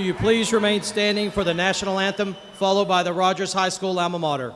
you please remain standing for the national anthem, followed by the Rogers High School alma mater.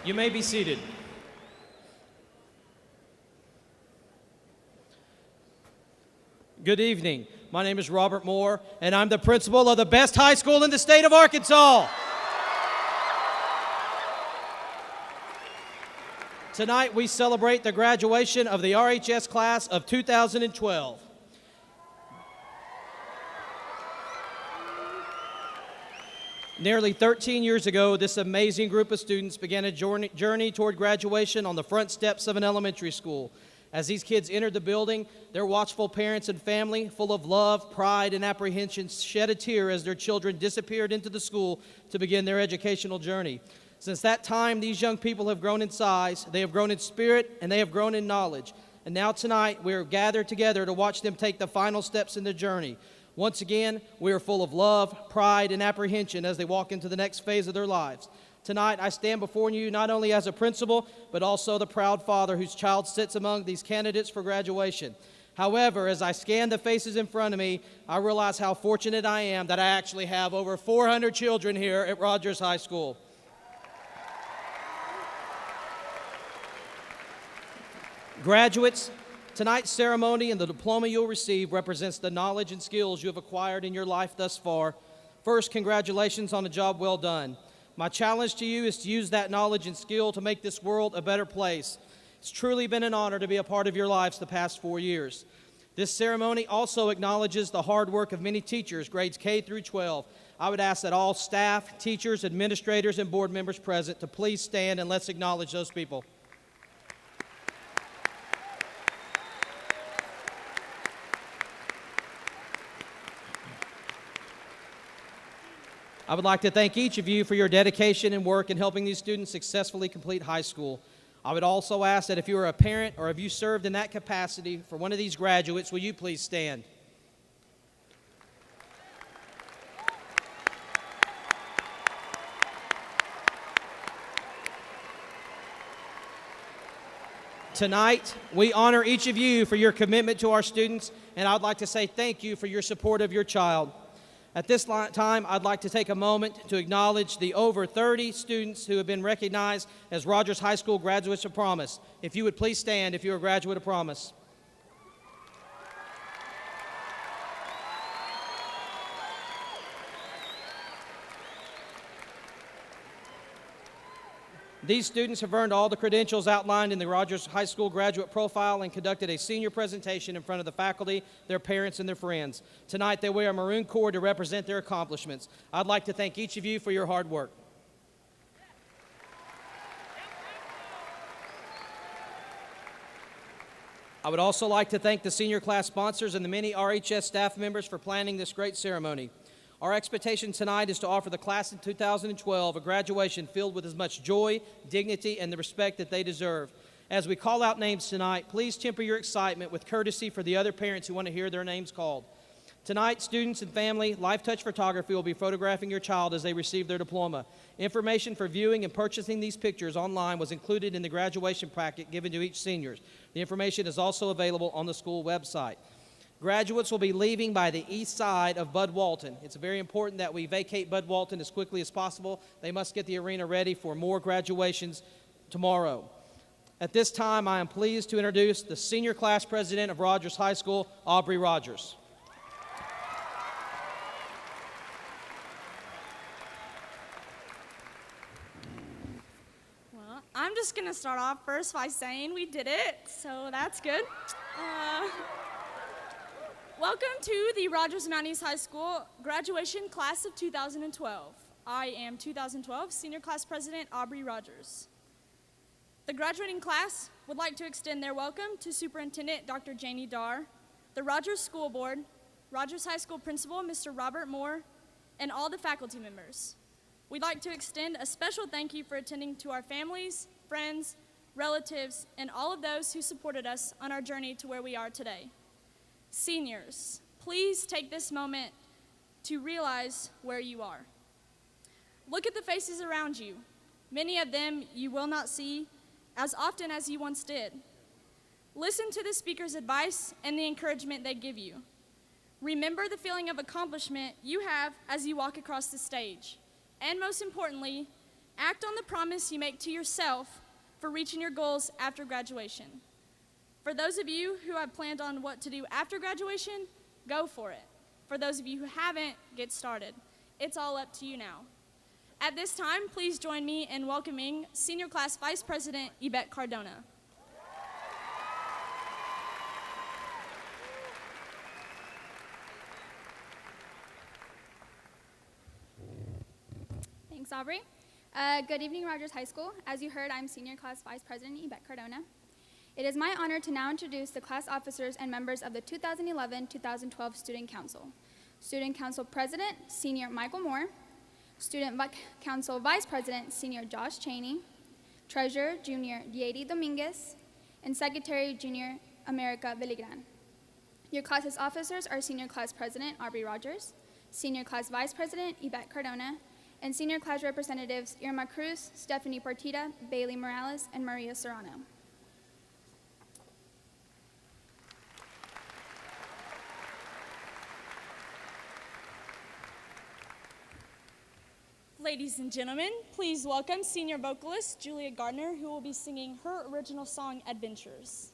You may be seated. Good evening. My name is Robert Moore, and I'm the principal of the best high school in the state of Arkansas. Tonight, we celebrate the graduation of the RHS class of 2012. Nearly 13 years ago, this amazing group of students began a journey toward graduation on the front steps of an elementary school. As these kids entered the building, their watchful parents and family, full of love, pride, and apprehension, shed a tear as their children disappeared into the school to begin their educational journey. Since that time, these young people have grown in size, they have grown in spirit, and they have grown in knowledge. And now tonight, we are gathered together to watch them take the final steps in their journey. Once again, we are full of love, pride, and apprehension as they walk into the next phase of their lives. Tonight, I stand before you not only as a principal, but also the proud father whose child sits among these candidates for graduation. However, as I scan the faces in front of me, I realize how fortunate I am that I actually have over 400 children here at Rogers High School. Graduates, tonight's ceremony and the diploma you'll receive represents the knowledge and skills you have acquired in your life thus far. First, congratulations on a job well done. My challenge to you is to use that knowledge and skill to make this world a better place. It's truly been an honor to be a part of your lives the past 4 years. This ceremony also acknowledges the hard work of many teachers, grades K through 12. I would ask that all staff, teachers, administrators, and board members present to please stand and let's acknowledge those people. I would like to thank each of you for your dedication and work in helping these students successfully complete high school. I would also ask that if you are a parent or if you served in that capacity for one of these graduates, will you please stand? Tonight, we honor each of you for your commitment to our students, and I'd like to say thank you for your support of your child. At this time, I'd like to take a moment to acknowledge the over 30 students who have been recognized as Rogers High School Graduates of Promise. If you would please stand if you're a graduate of Promise. These students have earned all the credentials outlined in the Rogers High School graduate profile and conducted a senior presentation in front of the faculty, their parents, and their friends. Tonight, they wear a maroon cord to represent their accomplishments. I'd like to thank each of you for your hard work. I would also like to thank the senior class sponsors and the many RHS staff members for planning this great ceremony. Our expectation tonight is to offer the class of 2012 a graduation filled with as much joy, dignity, and the respect that they deserve. As we call out names tonight, please temper your excitement with courtesy for the other parents who want to hear their names called. Tonight, students and family, Life Touch Photography will be photographing your child as they receive their diploma. Information for viewing and purchasing these pictures online was included in the graduation packet given to each senior. The information is also available on the school website. Graduates will be leaving by the east side of Bud Walton. It's very important that we vacate Bud Walton as quickly as possible. They must get the arena ready for more graduations tomorrow. At this time, I am pleased to introduce the senior class president of Rogers High School, Aubrey Rogers. Well, I'm just going to start off first by saying we did it, so that's good. Welcome to the Rogers Mountain East High School graduation class of 2012. I am 2012 Senior Class President Aubrey Rogers. The graduating class would like to extend their welcome to Superintendent Dr. Janie Darr, the Rogers School Board, Rogers High School Principal Mr. Robert Moore, and all the faculty members. We'd like to extend a special thank you for attending to our families, friends, relatives, and all of those who supported us on our journey to where we are today. Seniors, please take this moment to realize where you are. Look at the faces around you. Many of them you will not see as often as you once did. Listen to the speaker's advice and the encouragement they give you. Remember the feeling of accomplishment you have as you walk across the stage. And most importantly, act on the promise you make to yourself for reaching your goals after graduation. For those of you who have planned on what to do after graduation, go for it. For those of you who haven't, get started. It's all up to you now. At this time, please join me in welcoming Senior Class Vice President Yvette Cardona. Thanks, Aubrey. Good evening, Rogers High School. As you heard, I'm Senior Class Vice President Yvette Cardona. It is my honor to now introduce the class officers and members of the 2011-2012 Student Council. Student Council President, Senior Michael Moore. Student Council Vice President, Senior Josh Cheney. Treasurer, Junior Diady Dominguez. And Secretary, Junior America Villigran. Your class's officers are Senior Class President, Aubrey Rogers. Senior Class Vice President, Yvette Cardona. And Senior Class Representatives, Irma Cruz, Stephanie Partita, Bailey Morales, and Maria Serrano. Ladies and gentlemen, please welcome senior vocalist Julia Gardner, who will be singing her original song, Adventures.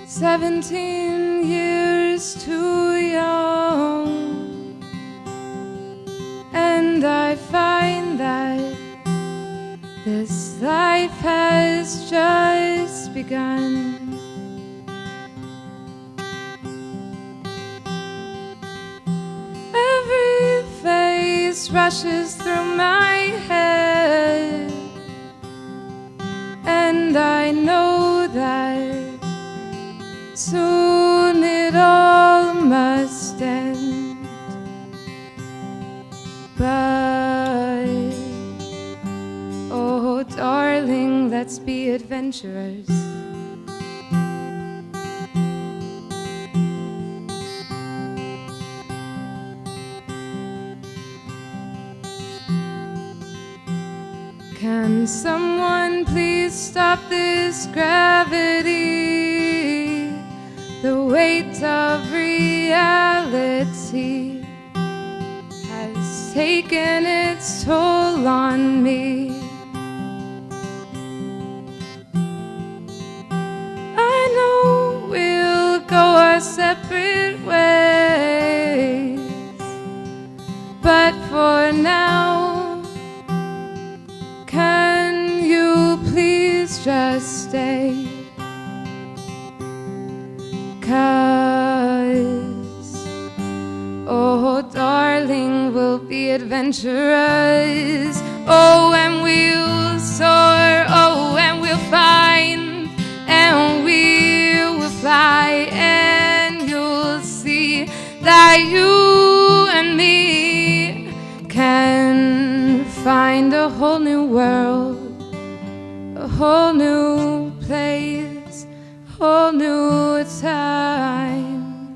17 years too young, and I find that This life has just begun. Every face rushes through my head, and I know that soon it all must end. But, oh darling, let's be adventurers. Can someone please stop this gravity? The weight of reality has taken its toll on me. I know we'll go our separate ways, but for now, can you please just stay? 'Cause, oh darling, we'll be adventurous. Oh, and we'll soar, oh, and we'll find, and we will fly, and you'll see that you and me can find a whole new world, a whole new place, whole new time.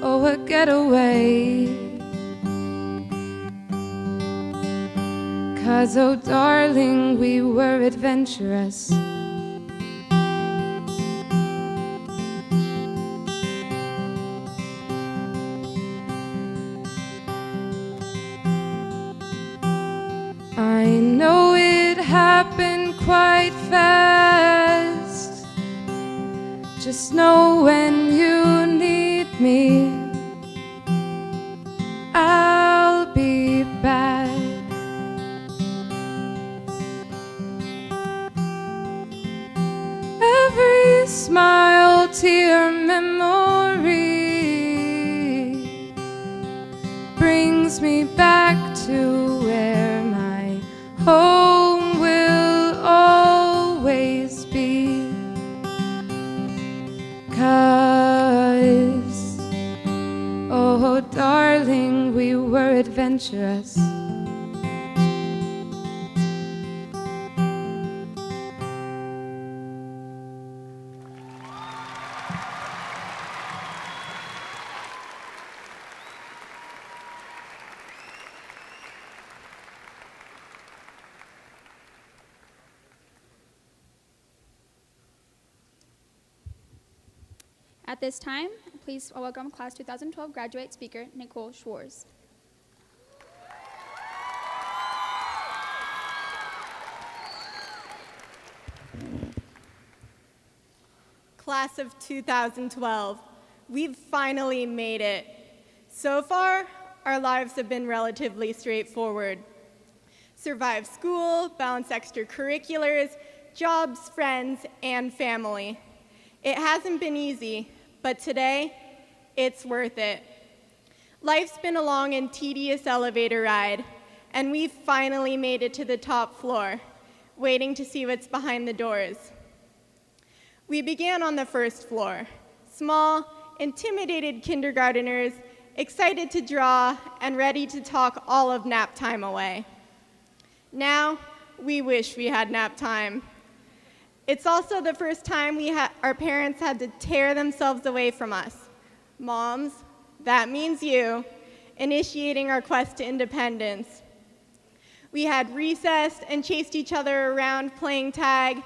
Oh, a getaway. 'Cause, oh darling, we were adventurous. I know it happened quite fast. Just know when you need me, I'll be back. Every smile, tear, memory brings me back to where my home will always be. 'Cause, oh darling, we were adventurous. At this time, please welcome Class 2012 graduate speaker, Nicole Schwartz. Class of 2012, we've finally made it. So far, our lives have been relatively straightforward. Survive school, balance extracurriculars, jobs, friends, and family. It hasn't been easy, but today, it's worth it. Life's been a long and tedious elevator ride, and we've finally made it to the top floor, waiting to see what's behind the doors. We began on the first floor, small, intimidated kindergarteners, excited to draw and ready to talk all of nap time away. Now, we wish we had nap time. It's also the first time our parents had to tear themselves away from us. Moms, that means you, initiating our quest to independence. We had recessed and chased each other around playing tag,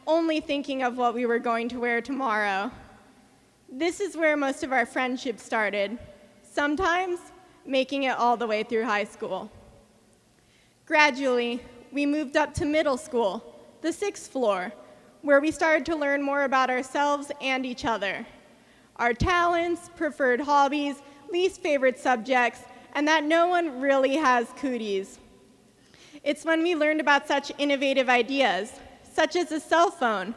only thinking of what we were going to wear tomorrow. This is where most of our friendship started, sometimes making it all the way through high school. Gradually, we moved up to middle school, the 6th floor, where we started to learn more about ourselves and each other, our talents, preferred hobbies, least favorite subjects, and that no one really has cooties. It's when we learned about such innovative ideas, such as a cell phone,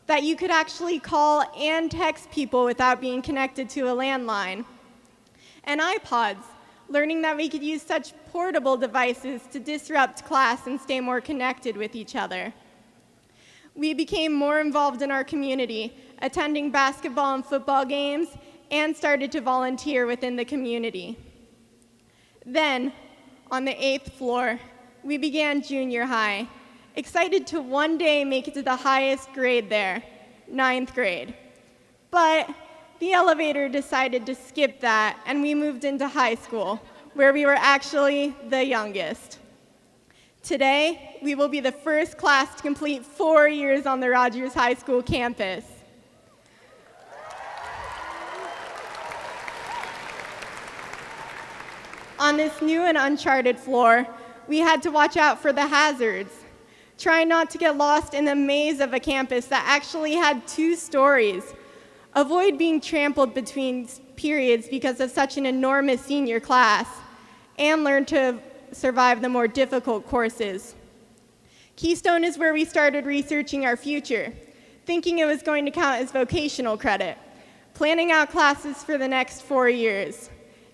that you could actually call and text people without being connected to a landline, and iPods, learning that we could use such portable devices to disrupt class and stay more connected with each other. We became more involved in our community, attending basketball and football games, and started to volunteer within the community. Then, on the 8th floor, we began junior high, excited to one day make it to the highest grade there, 9th grade. But the elevator decided to skip that, and we moved into high school, where we were actually the youngest. Today, we will be the first class to complete 4 years on the Rogers High School campus. On this new and uncharted floor, we had to watch out for the hazards, try not to get lost in the maze of a campus that actually had 2 stories, avoid being trampled between periods because of such an enormous senior class, and learn to survive the more difficult courses. Keystone is where we started researching our future, thinking it was going to count as vocational credit, planning out classes for the next 4 years,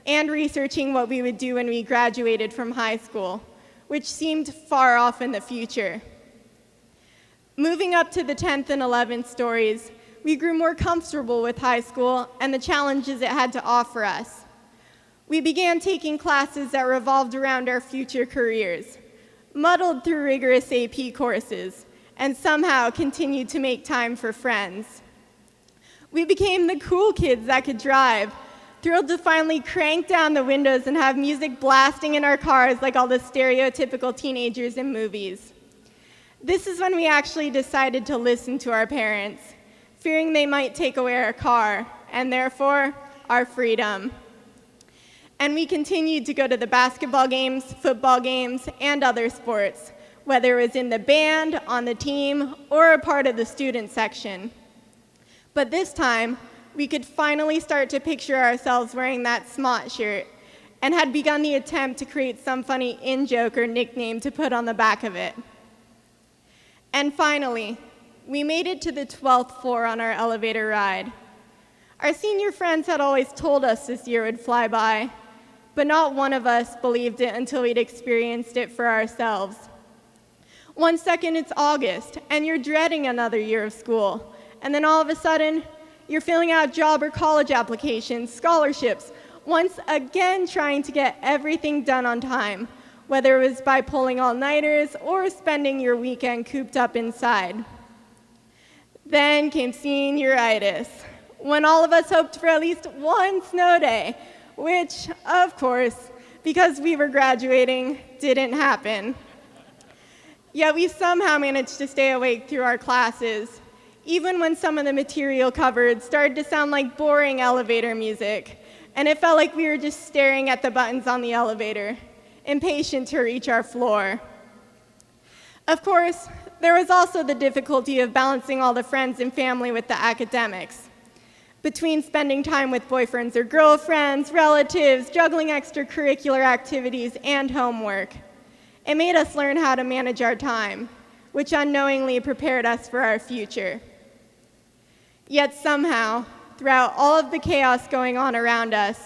and researching what we would do when we graduated from high school, which seemed far off in the future. Moving up to the 10th and 11th stories, we grew more comfortable with high school and the challenges it had to offer us. We began taking classes that revolved around our future careers, muddled through rigorous AP courses, and somehow continued to make time for friends. We became the cool kids that could drive, thrilled to finally crank down the windows and have music blasting in our cars like all the stereotypical teenagers in movies. This is when we actually decided to listen to our parents, fearing they might take away our car, and therefore, our freedom. And we continued to go to the basketball games, football games, and other sports, whether it was in the band, on the team, or a part of the student section. But this time, we could finally start to picture ourselves wearing that SMOT shirt, and had begun the attempt to create some funny in-joke or nickname to put on the back of it. And finally, we made it to the 12th floor on our elevator ride. Our senior friends had always told us this year would fly by, but not one of us believed it until we'd experienced it for ourselves. One second it's August, and you're dreading another year of school, and then all of a sudden, you're filling out job or college applications, scholarships, once again trying to get everything done on time, whether it was by pulling all-nighters or spending your weekend cooped up inside. Then came senioritis, when all of us hoped for at least one snow day, which, of course, because we were graduating, didn't happen. Yet we somehow managed to stay awake through our classes, even when some of the material covered started to sound like boring elevator music, and it felt like we were just staring at the buttons on the elevator, impatient to reach our floor. Of course, there was also the difficulty of balancing all the friends and family with the academics. Between spending time with boyfriends or girlfriends, relatives, juggling extracurricular activities, and homework, it made us learn how to manage our time, which unknowingly prepared us for our future. Yet somehow, throughout all of the chaos going on around us,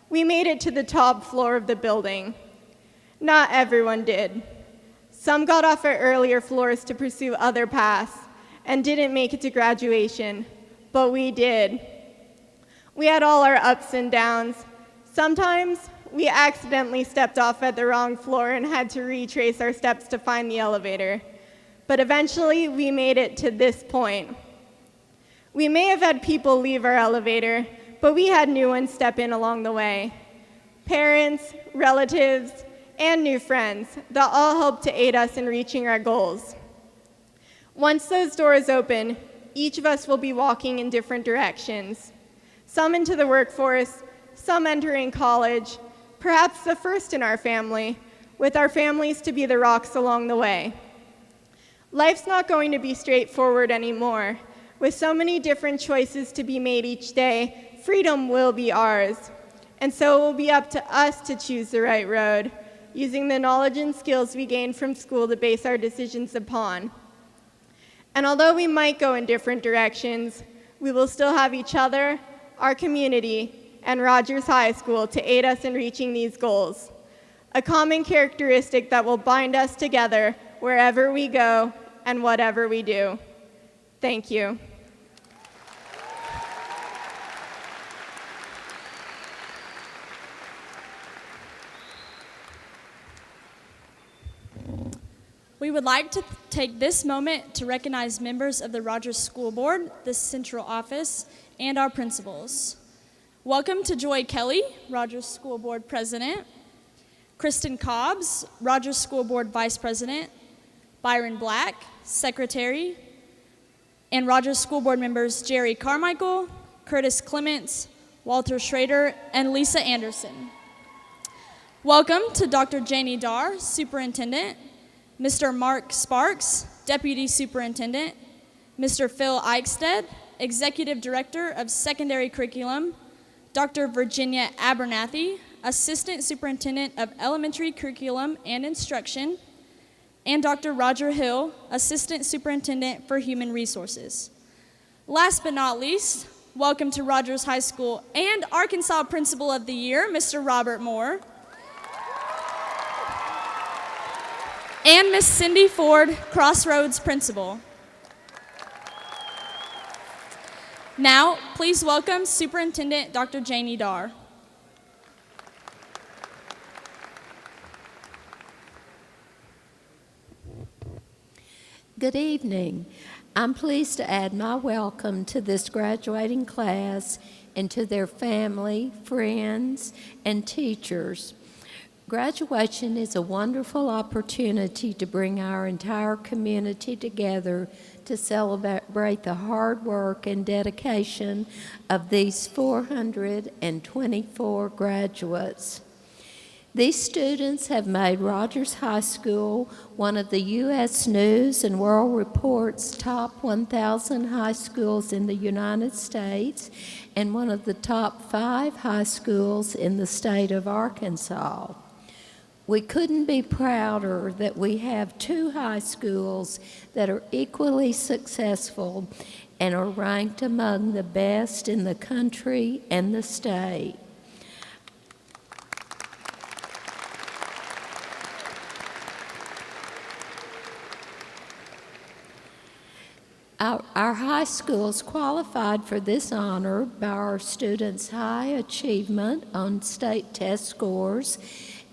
we made it to the top floor of the building. Not everyone did. Some got off at earlier floors to pursue other paths and didn't make it to graduation, but we did. We had all our ups and downs. Sometimes we accidentally stepped off at the wrong floor and had to retrace our steps to find the elevator. But eventually we made it to this point. We may have had people leave our elevator, but we had new ones step in along the way. Parents, relatives, and new friends that all helped to aid us in reaching our goals. Once those doors open, each of us will be walking in different directions. Some into the workforce, some entering college, perhaps the first in our family, with our families to be the rocks along the way. Life's not going to be straightforward anymore. With so many different choices to be made each day, freedom will be ours. And so it will be up to us to choose the right road, using the knowledge and skills we gain from school to base our decisions upon. And although we might go in different directions, we will still have each other, our community, and Rogers High School to aid us in reaching these goals, a common characteristic that will bind us together wherever we go and whatever we do. Thank you. We would like to take this moment to recognize members of the Rogers School Board, the central office, and our principals. Welcome to Joy Kelly, Rogers School Board President, Kristen Cobbs, Rogers School Board Vice President, Byron Black, Secretary, and Rogers School Board members Jerry Carmichael, Curtis Clements, Walter Schrader, and Lisa Anderson. Welcome to Dr. Janie Dar, Superintendent, Mr. Mark Sparks, Deputy Superintendent, Mr. Phil Eichstead, Executive Director of Secondary Curriculum, Dr. Virginia Abernathy, Assistant Superintendent of Elementary Curriculum and Instruction, and Dr. Roger Hill, Assistant Superintendent for Human Resources. Last but not least, welcome to Rogers High School and Arkansas Principal of the Year, Mr. Robert Moore, and Miss Cindy Ford, Crossroads Principal. Now, please welcome Superintendent Dr. Janie Dar. Good evening. I'm pleased to add my welcome to this graduating class and to their family, friends, and teachers. Graduation is a wonderful opportunity to bring our entire community together to celebrate the hard work and dedication of these 424 graduates. These students have made Rogers High School one of the U.S. News and World Report's top 1,000 high schools in the United States and one of the top 5 high schools in the state of Arkansas. We couldn't be prouder that we have 2 high schools that are equally successful and are ranked among the best in the country and the state. Our high schools qualified for this honor by our students' high achievement on state test scores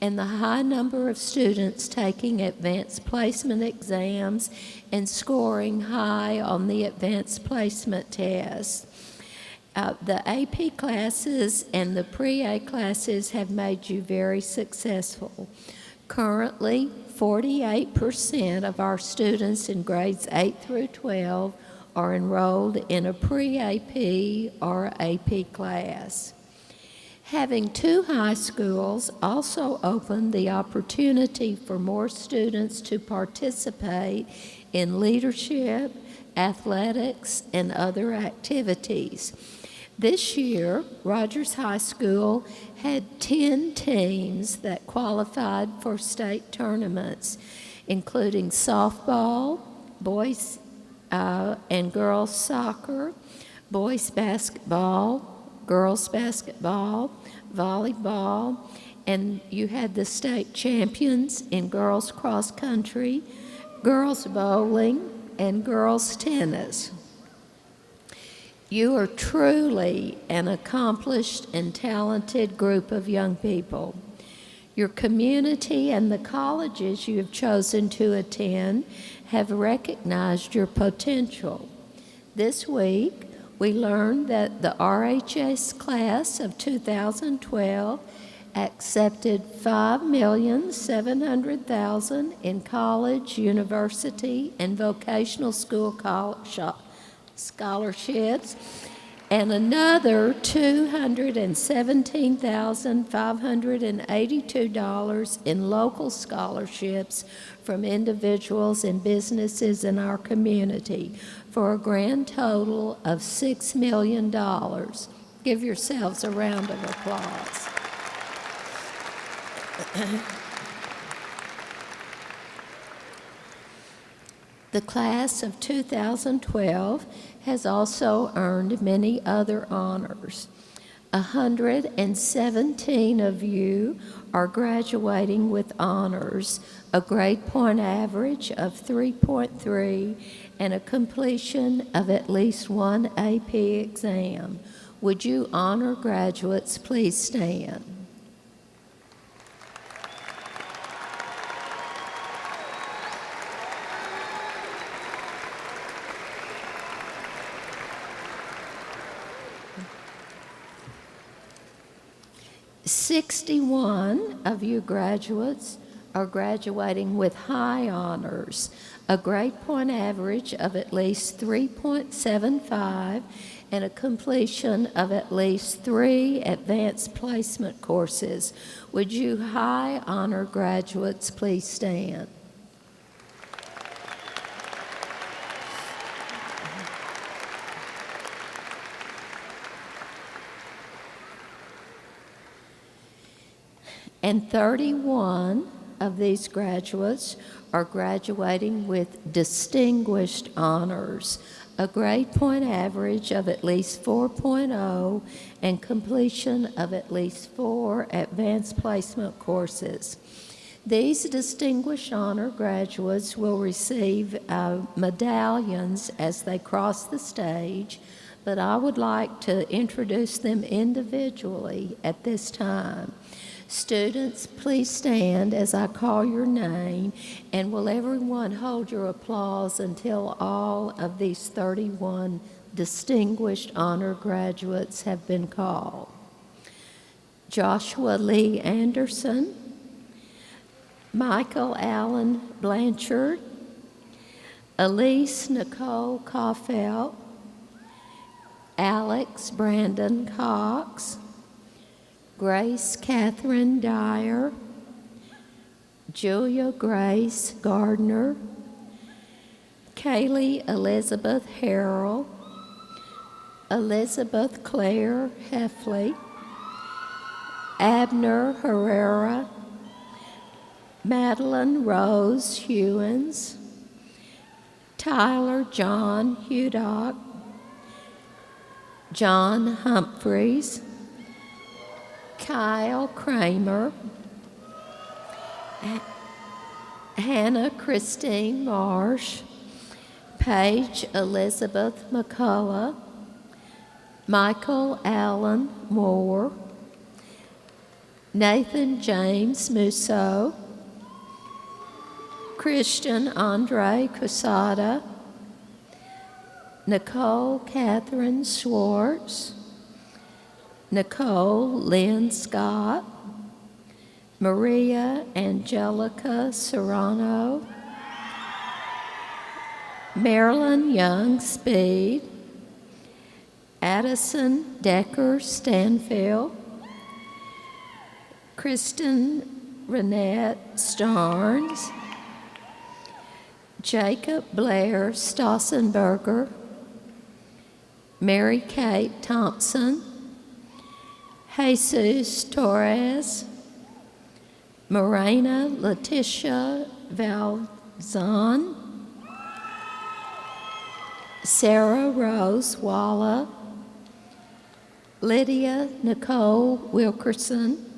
and the high number of students taking advanced placement exams and scoring high on the advanced placement test. The AP classes and the pre-A classes have made you very successful. Currently, 48% of our students in grades 8 through 12 are enrolled in a pre-AP or AP class. Having 2 high schools also opened the opportunity for more students to participate in leadership, athletics, and other activities. This year, Rogers High School had 10 teams that qualified for state tournaments, including softball, boys and girls soccer, boys basketball, girls basketball, volleyball, and you had the state champions in girls cross country, girls bowling, and girls tennis. You are truly an accomplished and talented group of young people. Your community and the colleges you have chosen to attend have recognized your potential. This week, we learned that the RHS class of 2012 accepted $5,700,000 in college, university, and vocational school scholarships, and another $217,582 in local scholarships from individuals and businesses in our community, for a grand total of $6 million. Give yourselves a round of applause. The class of 2012 has also earned many other honors. 117 of you are graduating with honors, a grade point average of 3.3, and a completion of at least one AP exam. Would you honor graduates please stand? "61 of you graduates are graduating with high honors, a grade point average of at least 3.75, and a completion of at least 3 advanced placement courses. Would you high honor graduates please stand? And 31 of these graduates are graduating with distinguished honors, a grade point average of at least 4.0, and completion of at least 4 advanced placement courses. These distinguished honor graduates will receive medallions as they cross the stage, but I would like to introduce them individually at this time. Students, please stand as I call your name, and will everyone hold your applause until all of these 31 distinguished honor graduates have been called. Joshua Lee Anderson, Michael Allen Blanchard, Elise Nicole Caufel, Alex Brandon Cox, Grace Catherine Dyer, Julia Grace Gardner, Kaylee Elizabeth Harrell, Elizabeth Claire Heffley, Abner Herrera, Madeline Rose Hewins, Tyler John Hudock, John Humphreys, Kyle Kramer, Hannah Christine Marsh, Paige Elizabeth McCullough, Michael Allen Moore, Nathan James Musso, Christian Andre Cusada, Nicole Catherine Schwartz, Nicole Lynn Scott, Maria Angelica Serrano, Marilyn Young Speed, Addison Decker Stanfield, Kristen Renette Starnes, Jacob Blair Stossenberger, Mary Kate Thompson, Jesus Torres, Morena Letitia Valzon, Sarah Rose Walla, Lydia Nicole Wilkerson,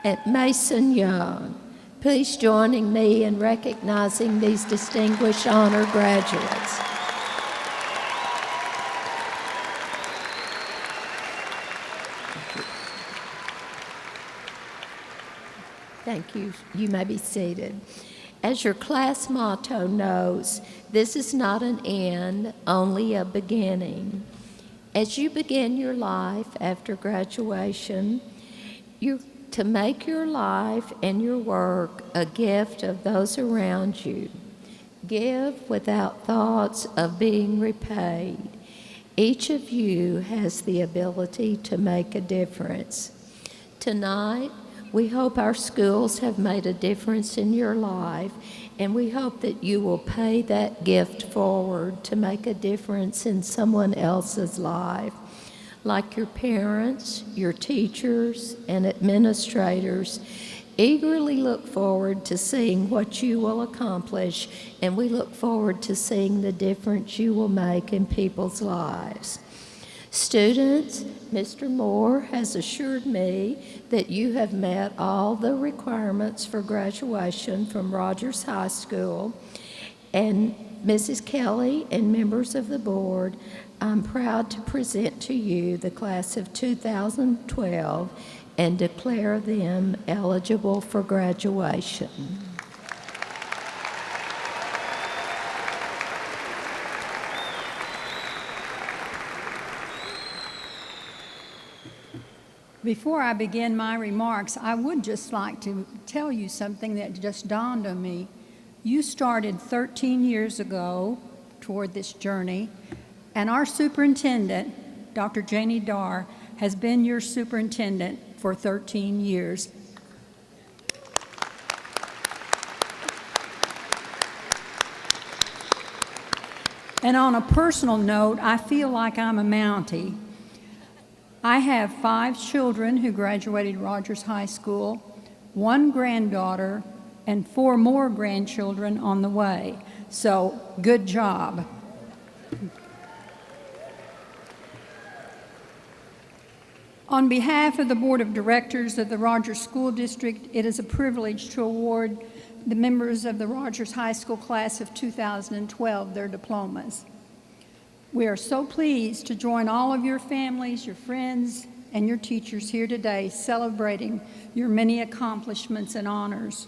and Mason Young. Please join me in recognizing these distinguished honor graduates. Thank you. You may be seated. As your class motto knows, this is not an end, only a beginning. As you begin your life after graduation, you're to make your life and your work a gift of those around you. Give without thoughts of being repaid. Each of you has the ability to make a difference. Tonight, we hope our schools have made a difference in your life, and we hope that you will pay that gift forward to make a difference in someone else's life. Like your parents, your teachers, and administrators, eagerly look forward to seeing what you will accomplish, and we look forward to seeing the difference you will make in people's lives. Students, Mr. Moore has assured me that you have met all the requirements for graduation from Rogers High School, and Mrs. Kelly and members of the board, I'm proud to present to you the class of 2012 and declare them eligible for graduation. Before I begin my remarks, I would just like to tell you something that just dawned on me. You started 13 years ago toward this journey, and our superintendent, Dr. Janie Darr, has been your superintendent for 13 years. And on a personal note, I feel like I'm a Mountie. I have 5 children who graduated Rogers High School, 1 granddaughter, and 4 more grandchildren on the way. So, good job. On behalf of the Board of Directors of the Rogers School District, it is a privilege to award the members of the Rogers High School class of 2012 their diplomas. We are so pleased to join all of your families, your friends, and your teachers here today celebrating your many accomplishments and honors.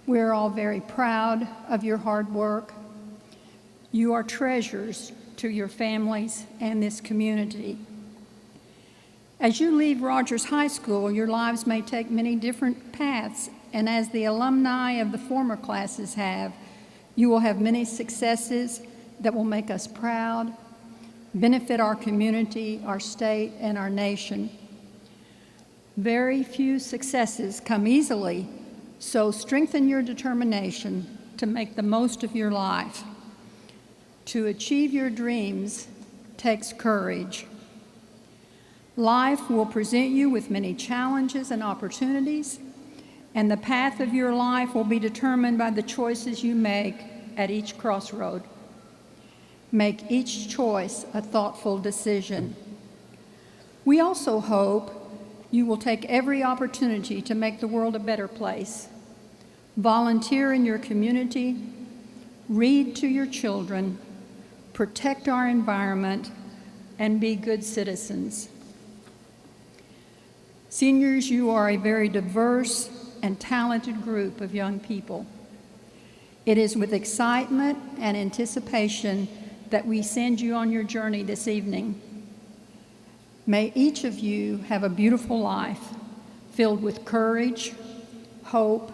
We are all very proud of your hard work. You are treasures to your families and this community. As you leave Rogers High School, your lives may take many different paths, and as the alumni of the former classes have, you will have many successes that will make us proud, benefit our community, our state, and our nation. Very few successes come easily, so strengthen your determination to make the most of your life. To achieve your dreams takes courage. Life will present you with many challenges and opportunities, and the path of your life will be determined by the choices you make at each crossroad. Make each choice a thoughtful decision. We also hope you will take every opportunity to make the world a better place. Volunteer in your community, read to your children, protect our environment, and be good citizens. Seniors, you are a very diverse and talented group of young people. It is with excitement and anticipation that we send you on your journey this evening. May each of you have a beautiful life filled with courage, hope,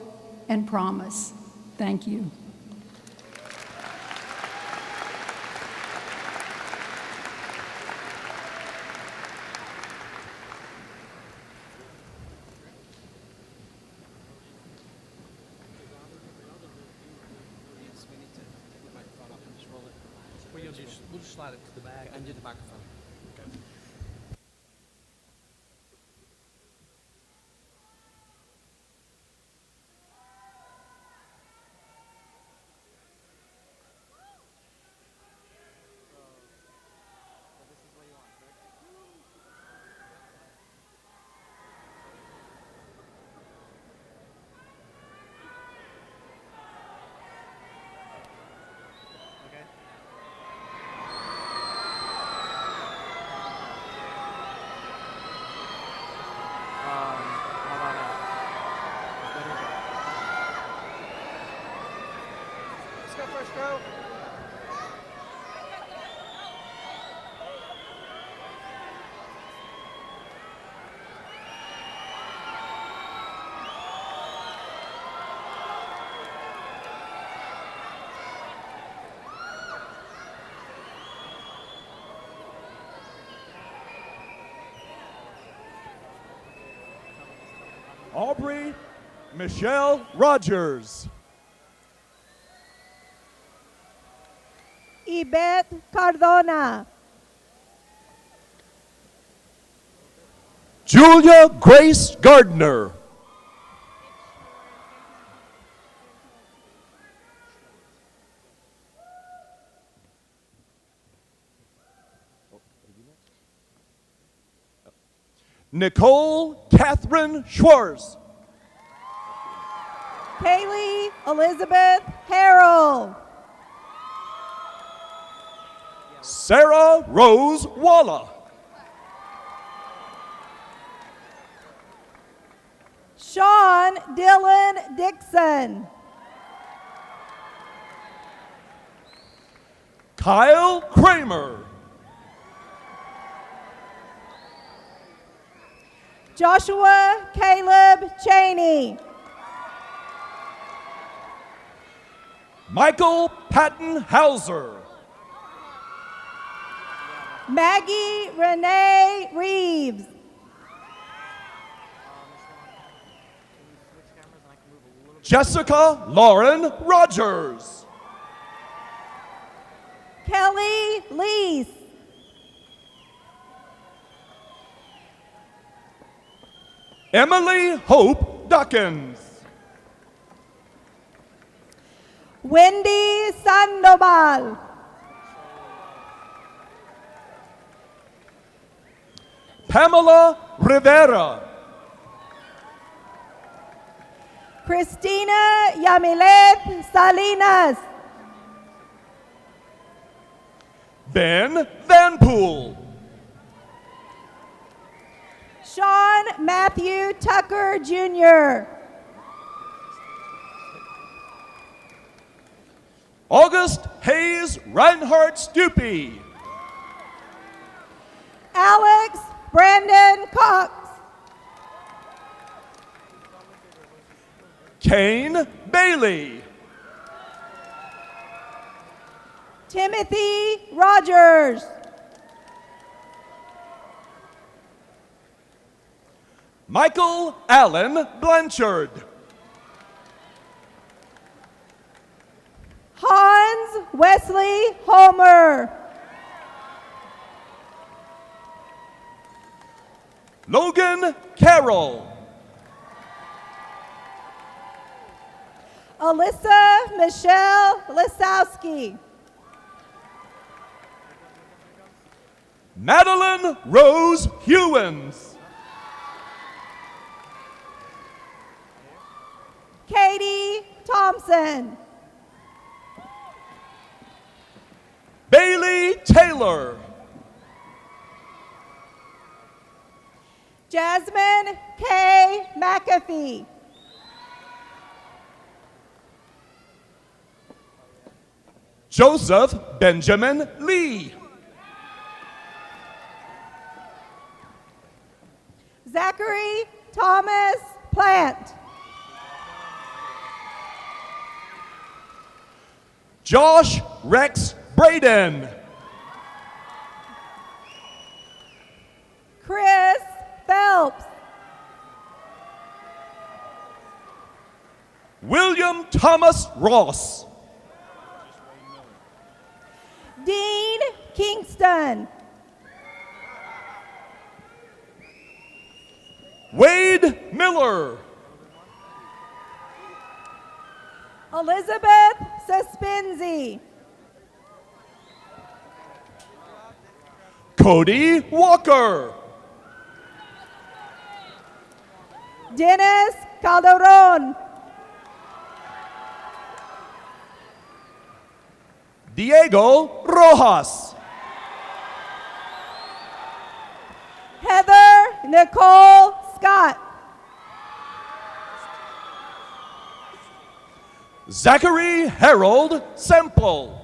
and promise. Thank you. We'll just slide it to the back and do the microphone. Aubrey Michelle Rogers. Yvette Cardona. Julia Grace Gardner. Nicole Catherine Schwartz. Kaylee Elizabeth Harrell. Sarah Rose Walla. Sean Dylan Dixon. Kyle Kramer. Joshua Caleb Cheney. Michael Patton Hauser. Maggie Renee Reeves. Jessica Lauren Rogers. Kelly Lease. Emily Hope Duckins. Wendy Sandoval. Pamela Rivera. Christina Yamilet Salinas. Ben Vanpool. Sean Matthew Tucker Jr. August Hayes Reinhardt Stupy. Alex Brandon Cox. Kane Bailey. Timothy Rogers. Michael Allen Blanchard. Hans Wesley Homer. Logan Carroll. Alyssa Michelle Lisowski. Madeline Rose Hewins. Katie Thompson. Bailey Taylor. Jasmine K. McAfee. Joseph Benjamin Lee. Zachary Thomas Plant. Josh Rex Braden. Chris Phelps. William Thomas Ross. Dean Kingston. Wade Miller. Elizabeth Suspinzi. Cody Walker. Dennis Calderon. Diego Rojas. Heather Nicole Scott. Zachary Harold Semple.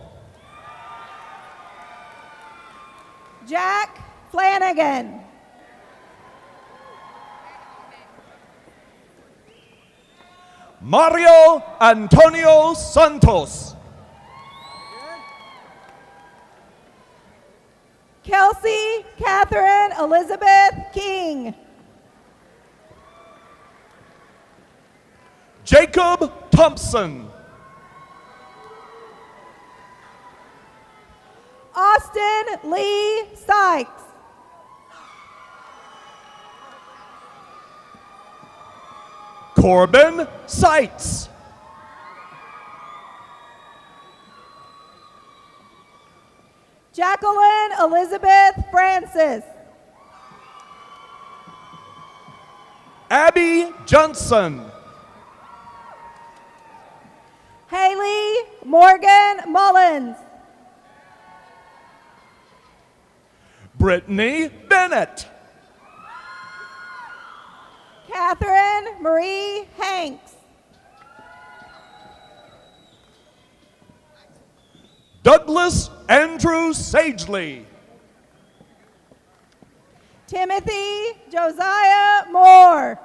Jack Flanagan. Mario Antonio Santos. Kelsey Catherine Elizabeth King. Jacob Thompson. Austin Lee Sykes. Corbin Seitz. Jacqueline Elizabeth Francis. Abby Johnson. Haley Morgan Mullins. Brittany Bennett. Catherine Marie Hanks. Douglas Andrew Sagely. Timothy Josiah Moore.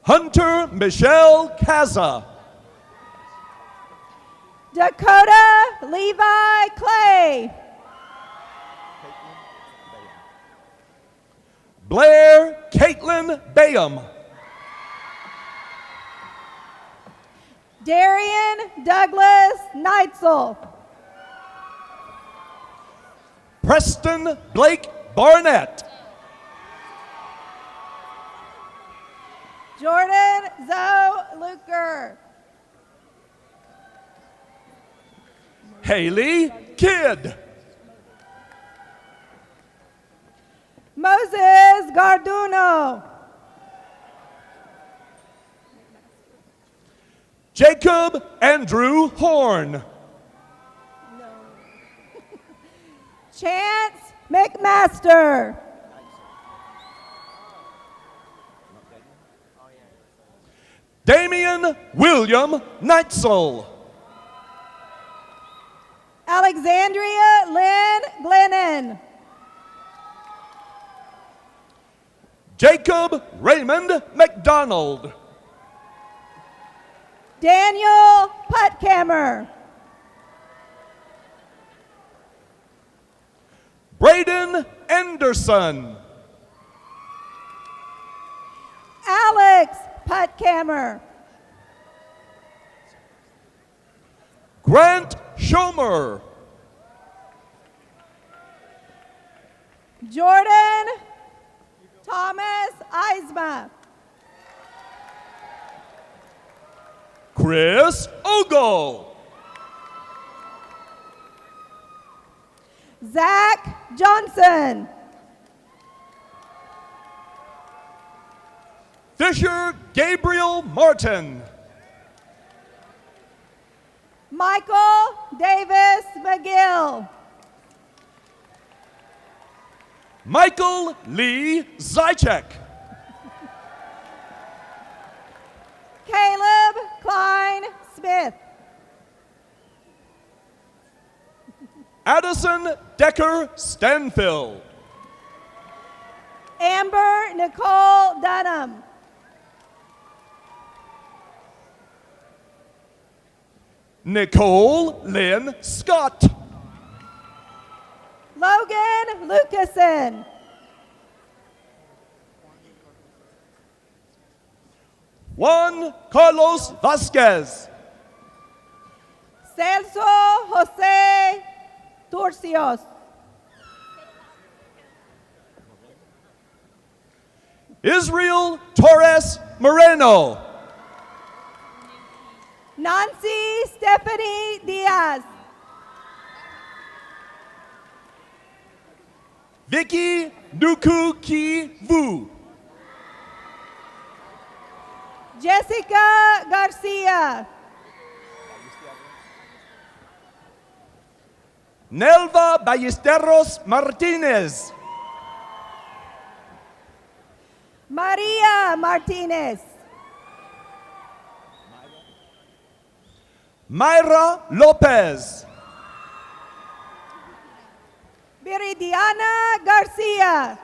Hunter Michelle Kaza. Dakota Levi Clay. Blair Caitlin Bayham. Darian Douglas Neitzel. Preston Blake Barnett. Jordan Zoe Luker. Haley Kidd. Moses Garduno. Jacob Andrew Horn. Chance McMaster. Damian William Neitzel. Alexandria Lynn Glennon. Jacob Raymond McDonald. Daniel Putkammer. Braden Anderson. Alex Putkammer. Grant Schomer. Jordan Thomas Eisma. Chris Ogle. Zach Johnson. Fisher Gabriel Martin. Michael Davis McGill. Michael Lee Zychek. Caleb Klein Smith. Addison Decker Stanfield. Amber Nicole Dunham. Nicole Lynn Scott. Logan Lucasen. Juan Carlos Vasquez. Celso Jose Turcios. Israel Torres Moreno. Nancy Stephanie Diaz. Vicky Nuku Vu. Jessica Garcia. Nelva Ballesteros Martinez. Maria Martinez. Myra Lopez. Viridiana Garcia.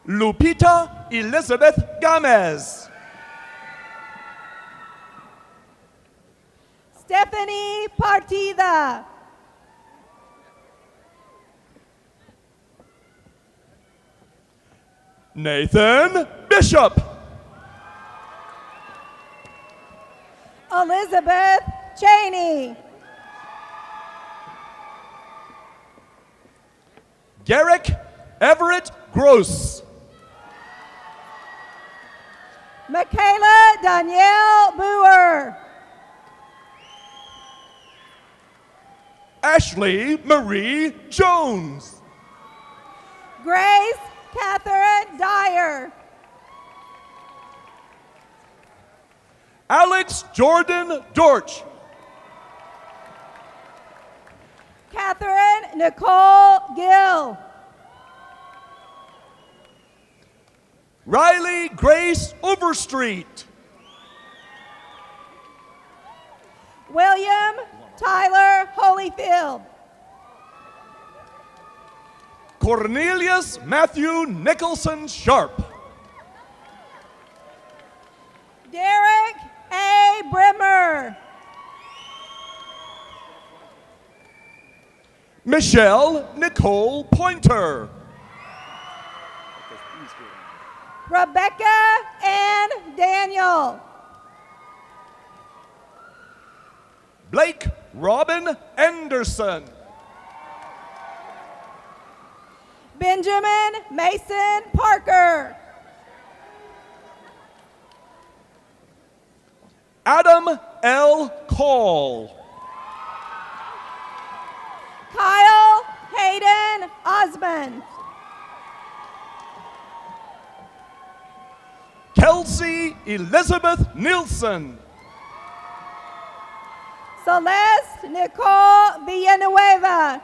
Lupita Elizabeth Gomez. Stephanie Partida. Nathan Bishop. Elizabeth Cheney. Garrick Everett Gross. Michaela Danielle Boer. Ashley Marie Jones. Grace Catherine Dyer. Alex Jordan Dorch. Catherine Nicole Gill. Riley Grace Overstreet. William Tyler Holyfield. Cornelius Matthew Nicholson Sharp. Derek A. Brimmer. Michelle Nicole Pointer. Rebecca Ann Daniel. Blake Robin Anderson. Benjamin Mason Parker. Adam L. Call. Kyle Hayden Osmond. Kelsey Elizabeth Nielsen. Celeste Nicole Villanueva.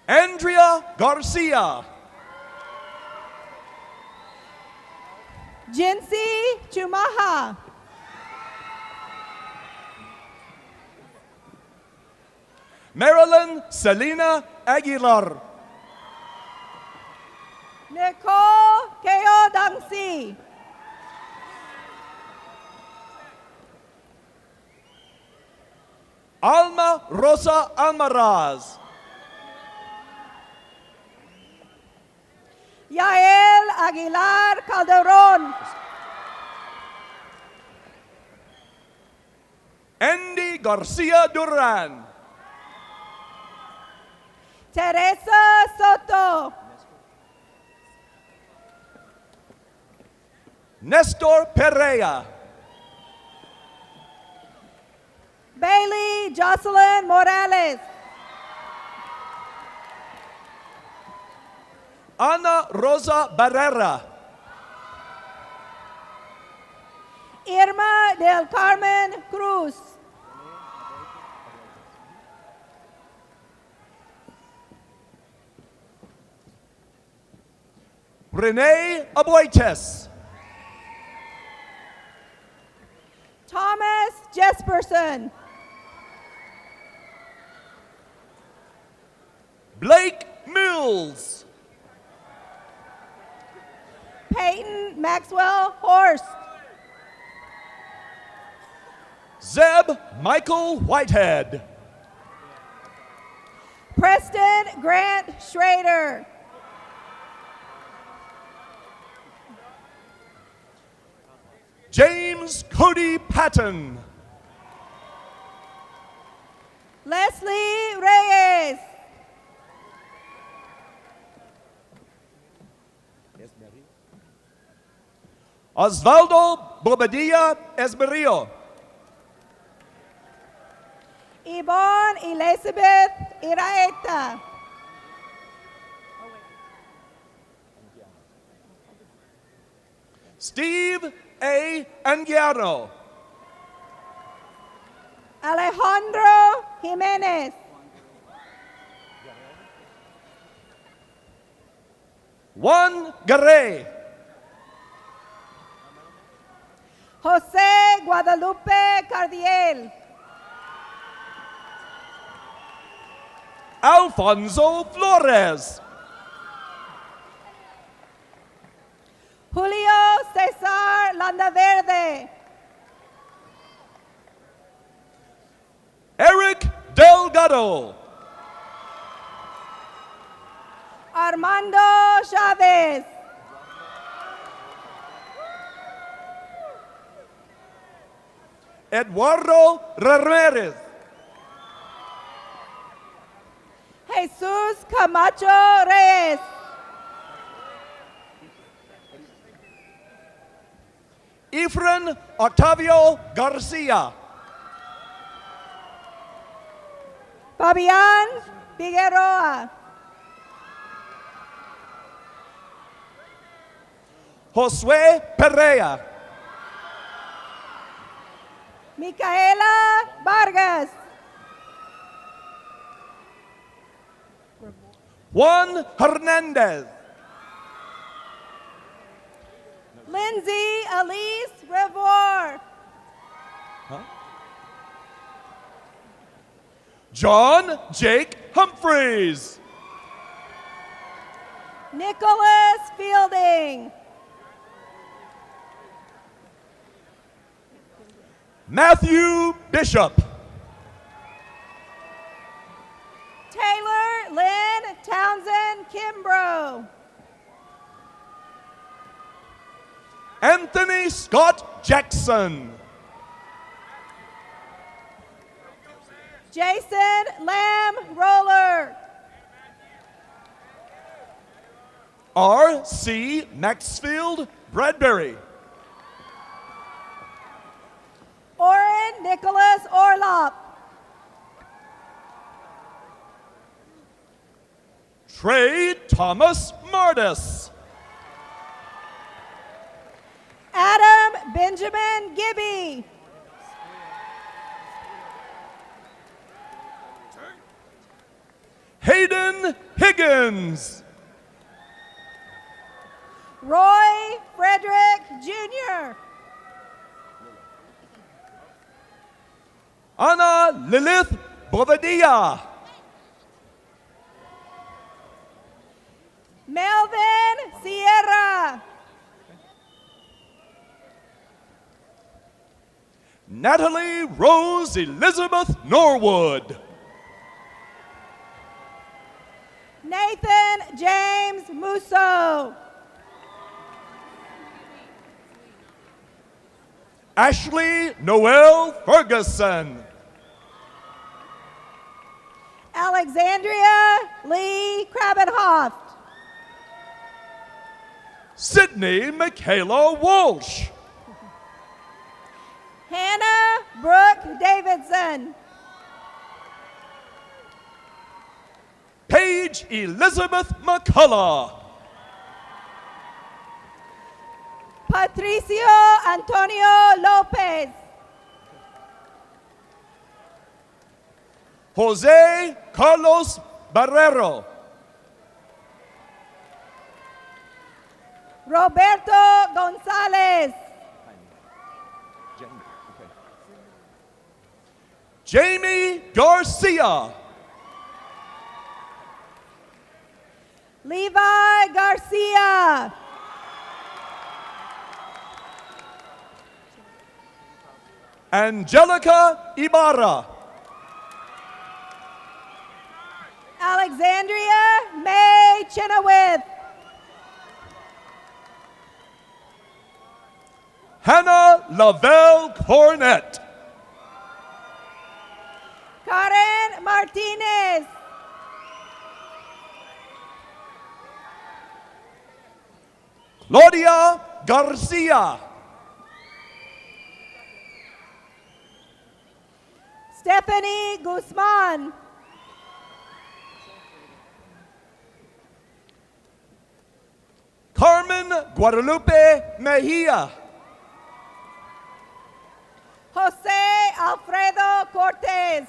Andrea Garcia. Jincy Chumaha. Marilyn Selena Aguilar. Nicole Keo Dangsi. Alma Rosa Almaraz. Yael Aguilar Calderon. Andy Garcia Duran. Teresa Soto. Nestor Perea. Bailey Jocelyn Morales. Ana Rosa Barrera. Irma del Carmen Cruz. Renee Aboites. Thomas Jesperson. Blake Mills. Peyton Maxwell Horst. Zeb Michael Whitehead. Preston Grant Schrader. James Cody Patton. Leslie Reyes. Osvaldo Bobadilla Esberillo. Yvonne Elizabeth Iraeta. Steve A. Anguiano. Alejandro Jimenez. Juan Garay. Jose Guadalupe Cardiel. Alfonso Flores. Julio Cesar Landaverde. Eric Delgado. Armando Chavez. Eduardo Ramirez. Jesus Camacho Reyes. Efren Octavio Garcia. Fabian Figueroa. Josue Perea. Micaela Vargas. Juan Hernandez. Lindsay Elise Revor. John Jake Humphreys. Nicholas Fielding. Matthew Bishop. Taylor Lynn Townsend Kimbrough. Anthony Scott Jackson. Jason Lamb Roller. R.C. Maxfield Bradbury. Oren Nicholas Orlop. Trey Thomas Mardis. Adam Benjamin Gibby. Hayden Higgins. Roy Frederick Jr. Ana Lilith Bovadilla. Melvin Sierra. Natalie Rose Elizabeth Norwood. Nathan James Musso. Ashley Noel Ferguson. Alexandria Lee Krabenhoff. Sydney Michaela Walsh. Hannah Brooke Davidson. Paige Elizabeth McCullough. Patricio Antonio Lopez. Jose Carlos Barrero. Roberto Gonzalez. Jamie Garcia. Levi Garcia. Angelica Ibarra. Alexandria May Chenoweth. Hannah Lavelle Cornett. Karen Martinez. Claudia Garcia. Stephanie Guzman. Carmen Guadalupe Mejia. Jose Alfredo Cortez.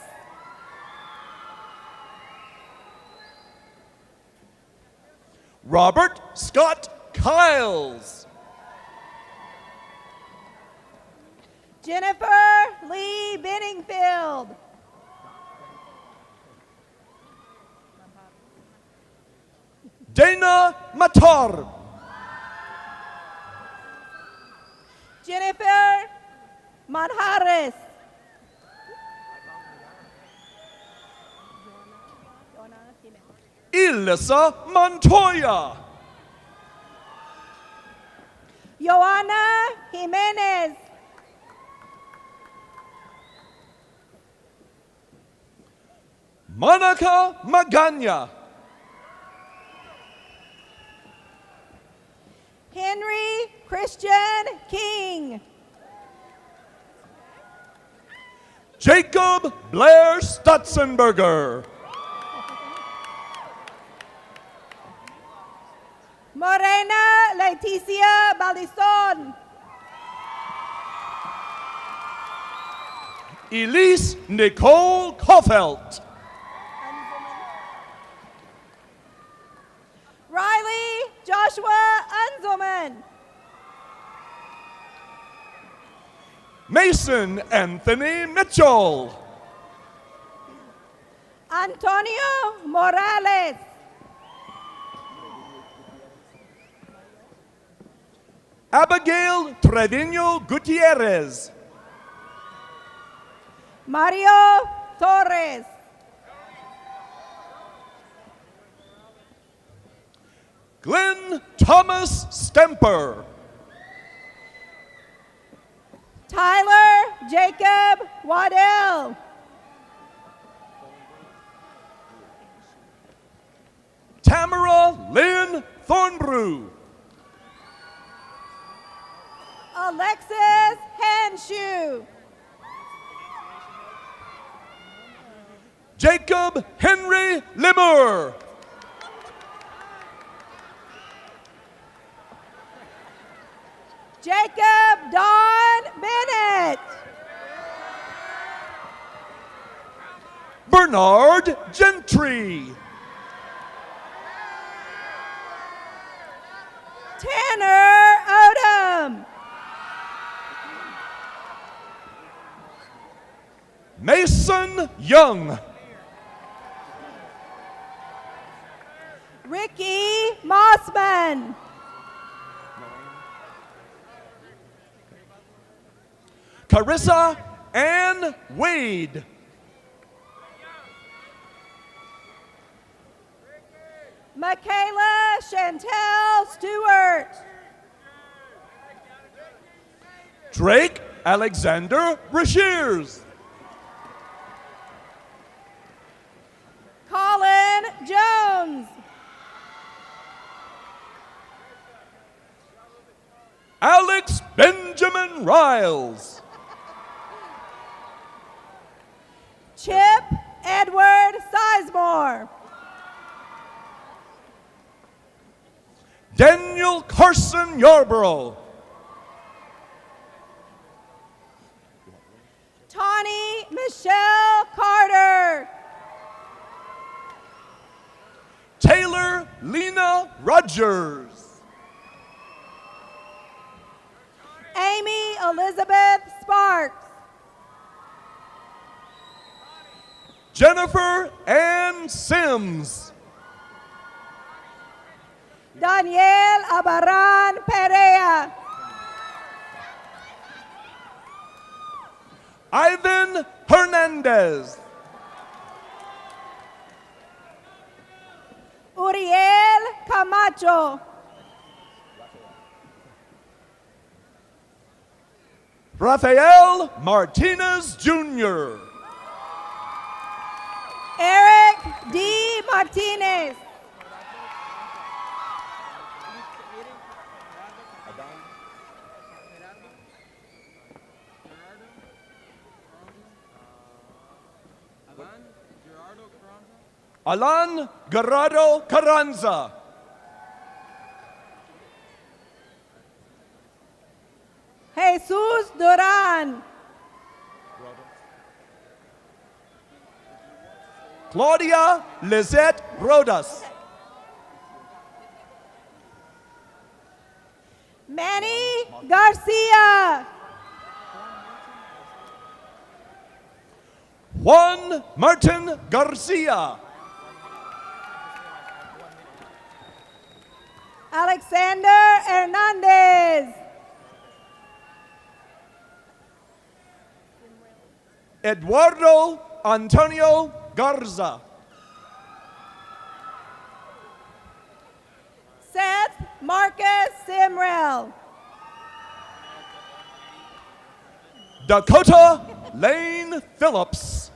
Robert Scott Kiles. Jennifer Lee Benningfield. Dana Matar. Jennifer Manjares. Elissa Montoya. Joanna Jimenez. Monica Magana. Henry Christian King. Jacob Blair Stutzenberger. Morena Leticia Baldizon. Elise Nicole Kofelt. Riley Joshua Unzelman. Mason Anthony Mitchell. Antonio Morales. Abigail Trevino Gutierrez. Mario Torres. Glenn Thomas Stemper. Tyler Jacob Waddell. Tamara Lynn Thornbrew. Alexis Henshaw. Jacob Henry Limmer. Jacob Don Bennett. Bernard Gentry. Tanner Odom. Mason Young. Ricky Mossman. Carissa Ann Wade. Michaela Chantel Stewart. Drake Alexander Rashears. Colin Jones. Alex Benjamin Riles. Chip Edward Sizemore. Daniel Carson Yarborough. Tawny Michelle Carter. Taylor Lena Rogers. Amy Elizabeth Sparks. Jennifer Ann Sims. Danielle Abaran Perea. Ivan Hernandez. Uriel Camacho. Rafael Martinez Jr. Eric D. Martinez. Alan Gerardo Carranza. Jesus Duran. Claudia Lizette Rodas. Manny Garcia. Juan Martin Garcia. Alexander Hernandez. Eduardo Antonio Garza. Seth Marcus Simrell. Dakota Lane Phillips.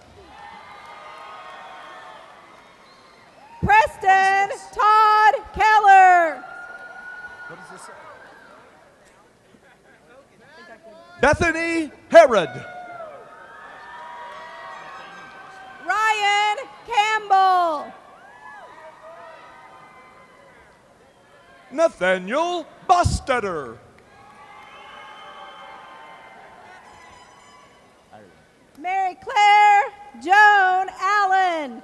Preston Todd Keller. Bethany Herod. Nathaniel Bostetter. Mary Claire Joan Allen.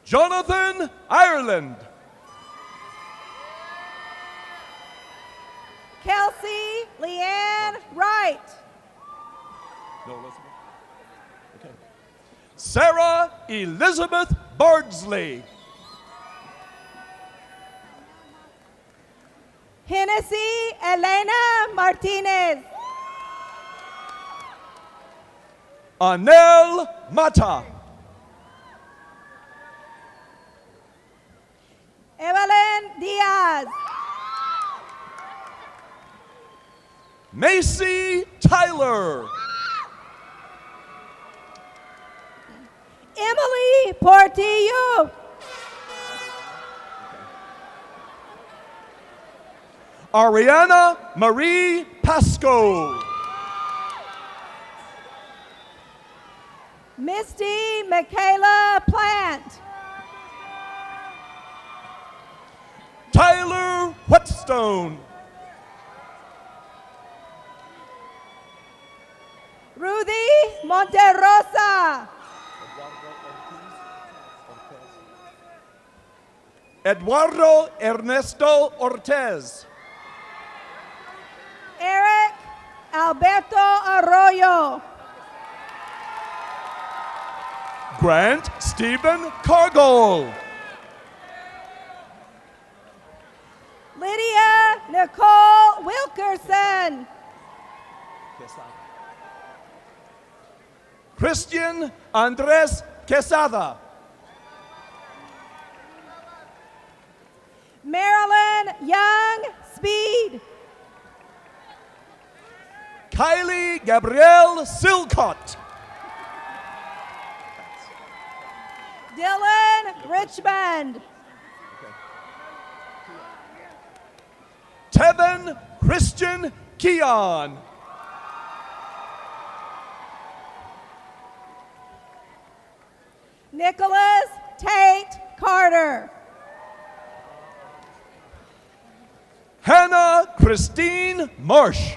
Jonathan Ireland. Kelsey Leanne Wright. No, Elizabeth. Okay. Sarah Elizabeth Bardsley. Hennessy Elena Martinez. Anel Mata. Evelyn Diaz. Macy Tyler. Emily Portillo. Ariana Marie Pasco. Misty Michaela Plant. Tyler Whetstone. Rudy Monterosa. Eduardo Ernesto Ortez. Eric Alberto Arroyo. Grant Stephen Cargill. Lydia Nicole Wilkerson. Christian Andres Quesada. Marilyn Young Speed. Kylie Gabrielle Silcott. Dylan Richmond. Tevin Christian Keon. Nicholas Tate Carter. Hannah Christine Marsh.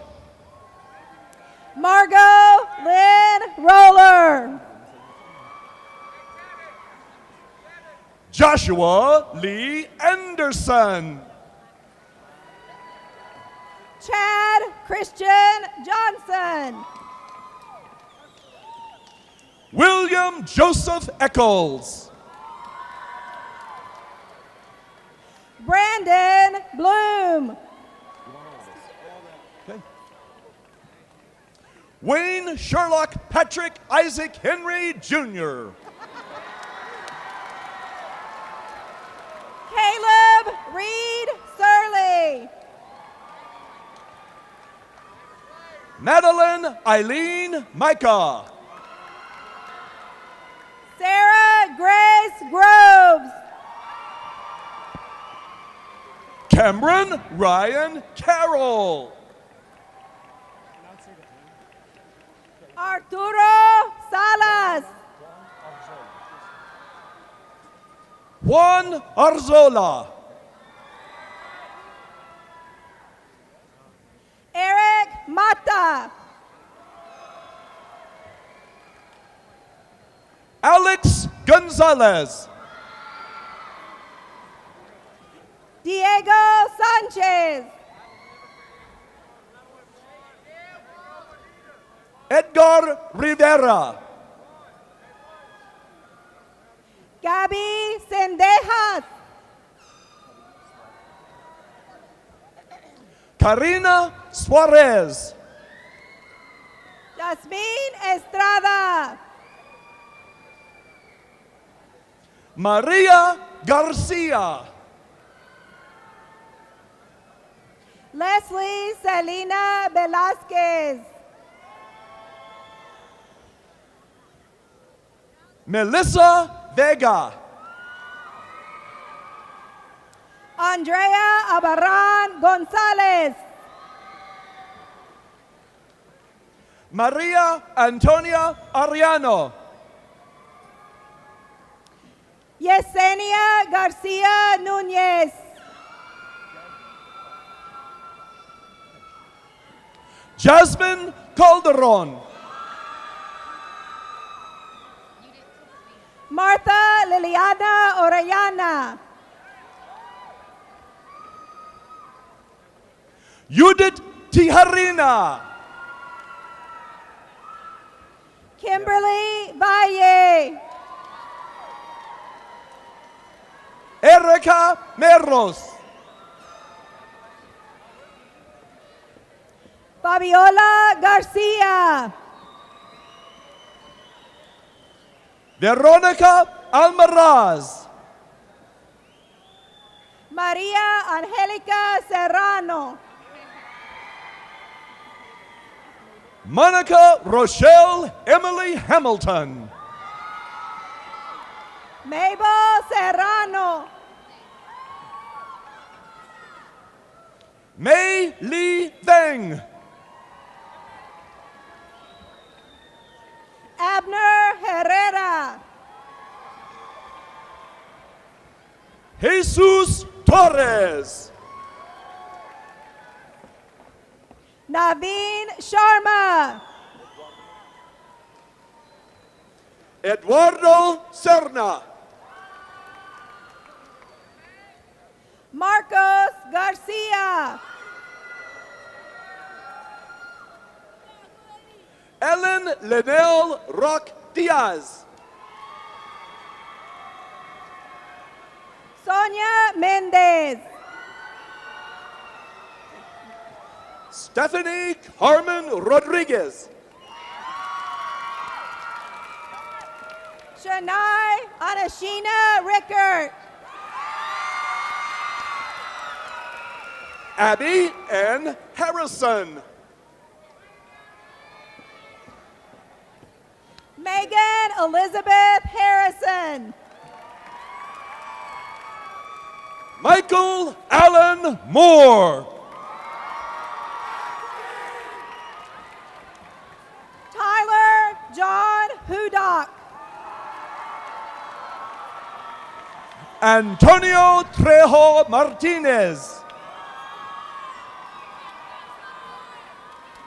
Margot Lynn Roller. Joshua Lee Anderson. Chad Christian Johnson. William Joseph Eccles. Brandon Bloom. Wayne Sherlock Patrick Isaac Henry Jr. Caleb Reed Surley. Madeline Eileen Micah. Sarah Grace Groves. Cameron Ryan Carroll. Arturo Salas. Juan Arzola. Eric Mata. Alex Gonzalez. Diego Sanchez. Edgar Rivera. Gaby Sendejas. Karina Suarez. Jasmine Estrada. Maria Garcia. Leslie Selena Velasquez. Melissa Vega. Andrea Abarran Gonzalez. Maria Antonia Ariano. Yesenia Garcia Nunez. Jasmine Calderon. Martha Liliana Orellana. Judith Tijarina. Kimberly Valle. Erica Merlos. Fabiola Garcia. Veronica Almaraz. Maria Angelica Serrano. Monica Rochelle Emily Hamilton. Mabel Serrano. Mei Li Veng. Abner Herrera. Jesus Torres. Naveen Sharma. Eduardo Serna. Marcos Garcia. Ellen Linnell Rock Diaz. Sonia Mendez. Stephanie Carmen Rodriguez. Shania Anashina Rickert. Abby N. Harrison. Megan Elizabeth Harrison. Michael Allen Moore. Tyler John Hudock. Antonio Trejo Martinez.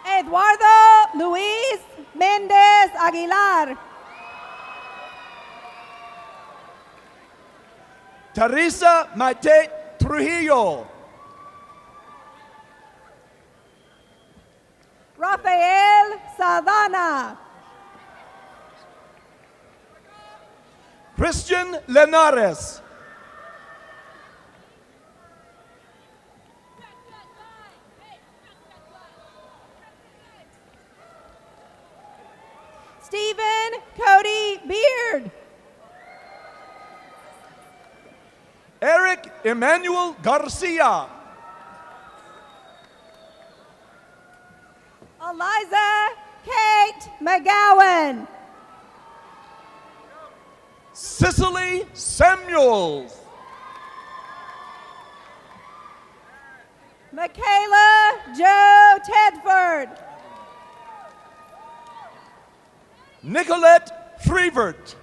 Eduardo Luis Mendez Aguilar. Teresa Mate Trujillo. Rafael Sadana. Christian Lenares. Stephen Cody Beard. Eric Emmanuel Garcia. Eliza Kate McGowan. Cicely Samuels. Michaela Joe Tedford. Nicolette Freevert.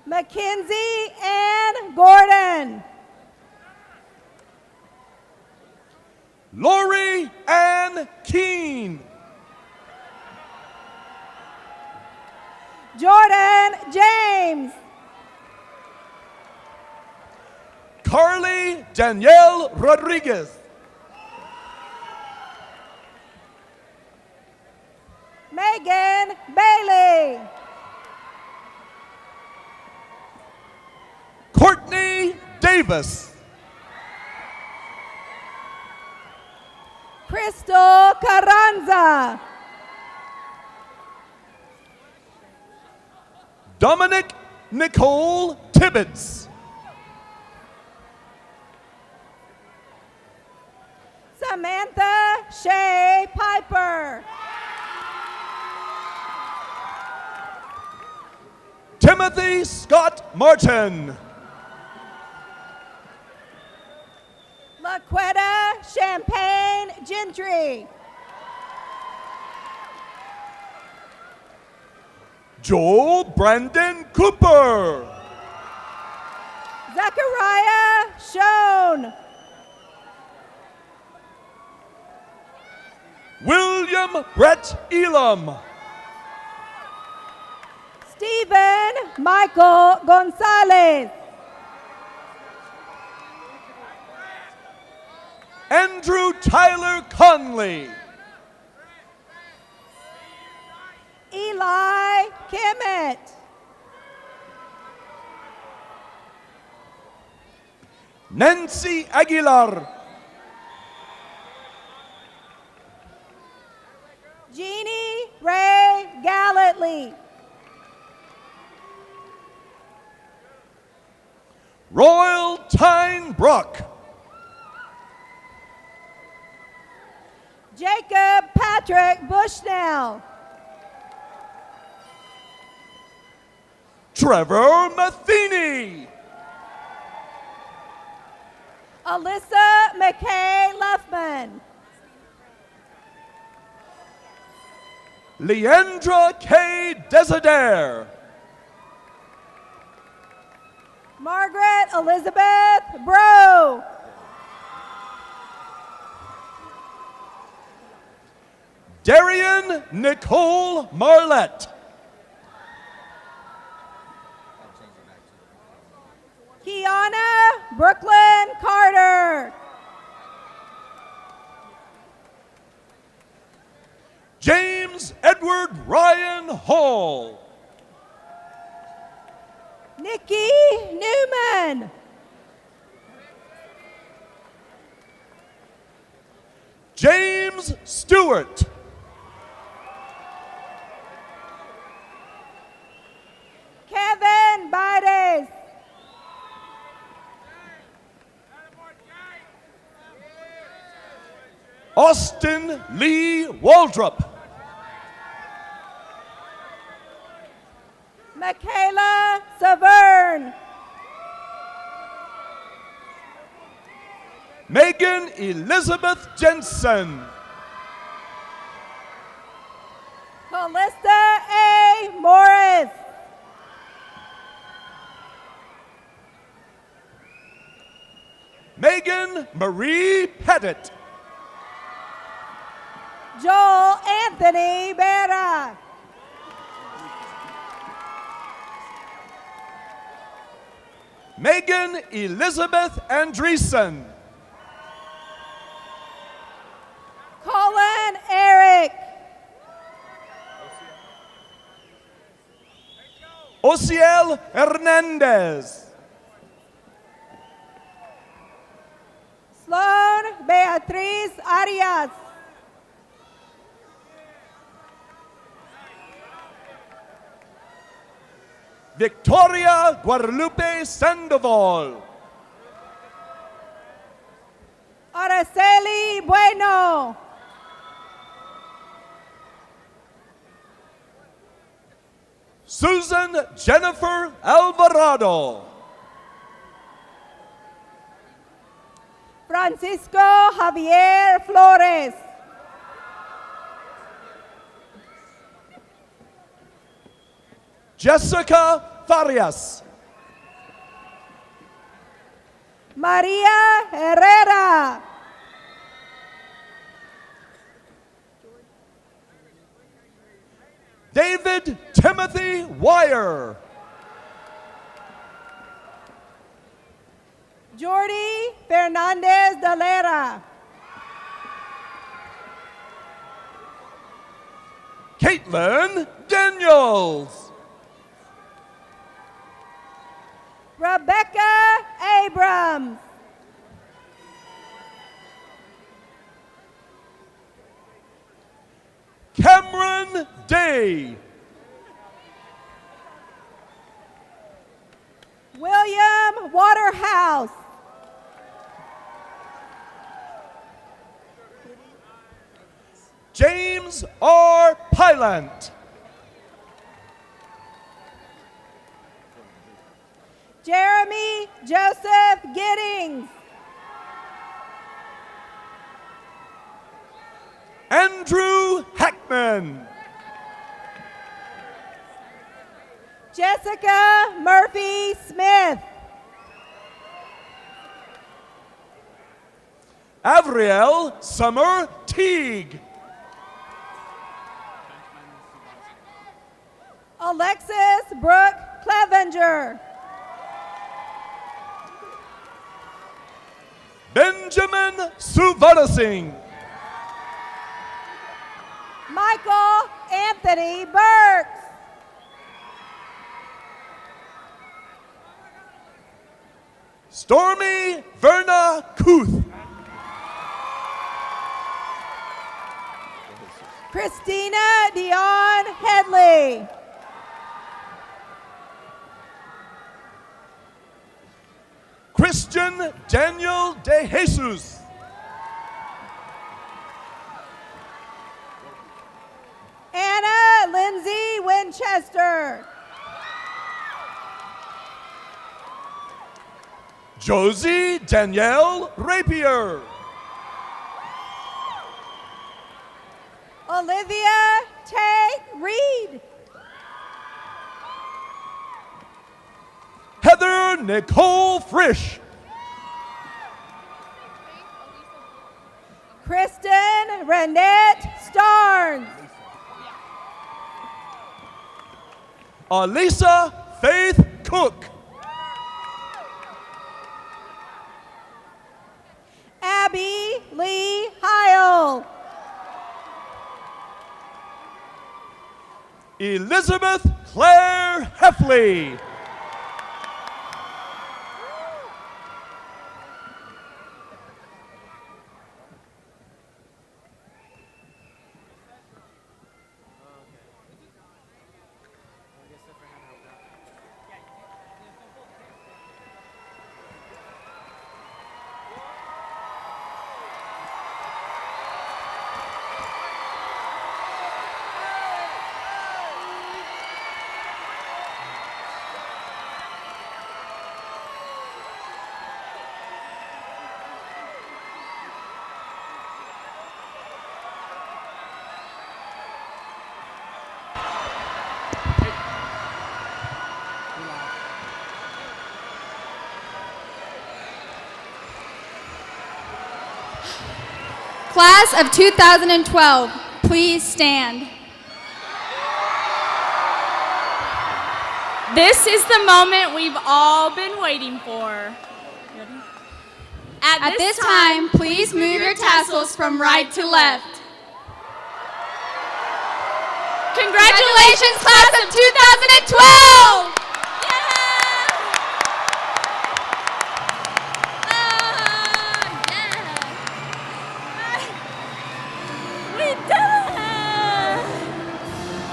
Mackenzie Ann Gordon. Lori Ann Keene. Jordan James. Carly Danielle Rodriguez. Megan Bailey. Courtney Davis. Crystal Carranza. Dominic Nicole Tibbetts. Samantha Shea Piper. Timothy Scott Martin. LaQuetta Champagne Gentry. Joel Brandon Cooper. Zechariah Schoen. William Brett Elam. Stephen Michael Gonzalez. Andrew Tyler Conley. Eli Kimmett. Nancy Aguilar. Jeannie Ray Gallatly. Royal Tyne Brock. Jacob Patrick Bushnell. Trevor Matheny. Alyssa McKay Luffman. Leandra K. Desider. Margaret Elizabeth Bro. Darian Nicole Marlette. Kiana Brooklyn Carter. James Edward Ryan Hall. Nikki Newman. James Stewart. Kevin Bides. Austin Lee Waldrop. Michaela Severn. Megan Elizabeth Jensen. Callista A. Morris. Megan Marie Pettit. Joel Anthony Berra. Megan Elizabeth Andreessen. Colin Eric. Ociel Hernandez. Sloan Beatriz Arias. Victoria Guadalupe Sandoval. Araceli Bueno. Susan Jennifer Alvarado. Francisco Javier Flores. Jessica Farias. Maria Herrera. David Timothy Wire. Jordi Fernandez de Lera. Caitlin Daniels. Rebecca Abrams. Cameron Day. William Waterhouse. James R. Pylant. Jeremy Joseph Giddings. Andrew Hackman. Jessica Murphy Smith. Avriel Summer Teague. Alexis Brooke Clevenger. Benjamin Suvarasingh. Michael Anthony Burks. Stormy Verna Kuth. Christina Dion Headley. Christian Daniel De Jesus. Anna Lindsay Winchester. Josie Danielle Rapier. Olivia Tate Reed. Heather Nicole Frisch. Kristen Renette Starnes. Alisa Faith Cook. Abby Lee Heil. Elizabeth Claire Heffley. Class of 2012, please stand. This is the moment we've all been waiting for. At this time, please move your tassels from right to left. Congratulations, Congratulations, class of 2012!